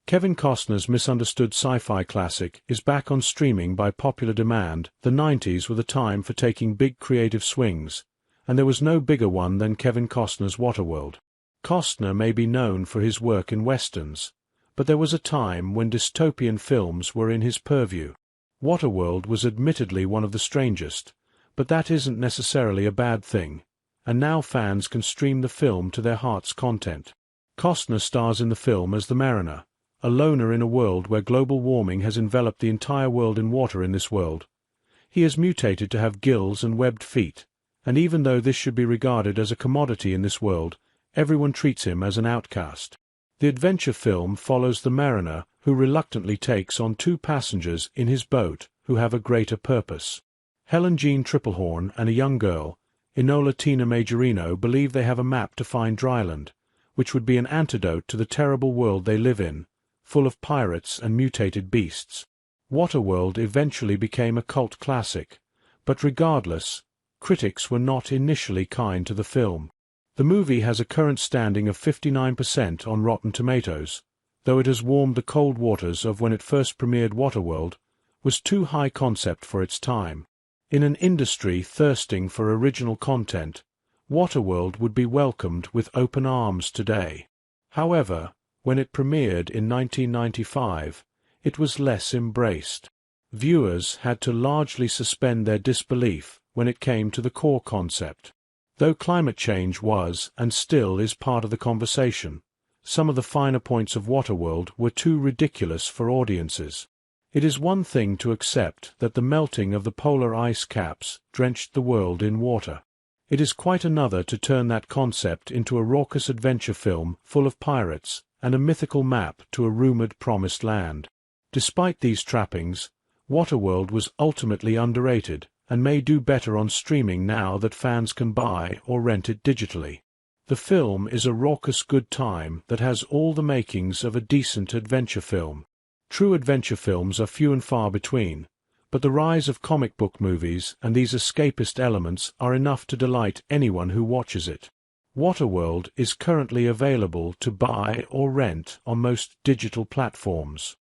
Kevin Costner's misunderstood sci-fi classic is back on streaming by popular demand. The 90s were the time for taking big creative swings, and there was no bigger one than Kevin Costner's Waterworld. Costner may be known for his work in westerns, but there was a time when dystopian films were in his purview. Waterworld was admittedly one of the strangest, but that isn't necessarily a bad thing, and now fans can stream the film to their heart's content. Costner stars in the film as the Mariner, a loner in a world where global warming has enveloped the entire world in water. In this world, he is mutated to have gills and webbed feet, and even though this should be regarded as a commodity in this world, everyone treats him as an outcast. The adventure film follows the Mariner, who reluctantly takes on 2 passengers in his boat who have a greater purpose. Helen Jean Triplehorn and a young girl, Enola Tina Majorino, believe they have a map to find dryland, which would be an antidote to the terrible world they live in, full of pirates and mutated beasts. Waterworld eventually became a cult classic, but regardless, critics were not initially kind to the film. The movie has a current standing of 59% on Rotten Tomatoes, though it has warmed the cold waters of when it first premiered. Waterworld was too high concept for its time. In an industry thirsting for original content, Waterworld would be welcomed with open arms today. However, when it premiered in 1995, it was less embraced. Viewers had to largely suspend their disbelief when it came to the core concept. Though climate change was, and still is, part of the conversation, some of the finer points of Waterworld were too ridiculous for audiences. It is one thing to accept that the melting of the polar ice caps drenched the world in water. It is quite another to turn that concept into a raucous adventure film full of pirates and a mythical map to a rumored promised land. Despite these trappings, Waterworld was ultimately underrated, and may do better on streaming now that fans can buy or rent it digitally. The film is a raucous good time that has all the makings of a decent adventure film. True adventure films are few and far between, but the rise of comic book movies and these escapist elements are enough to delight anyone who watches it. Waterworld is currently available to buy or rent on most digital platforms.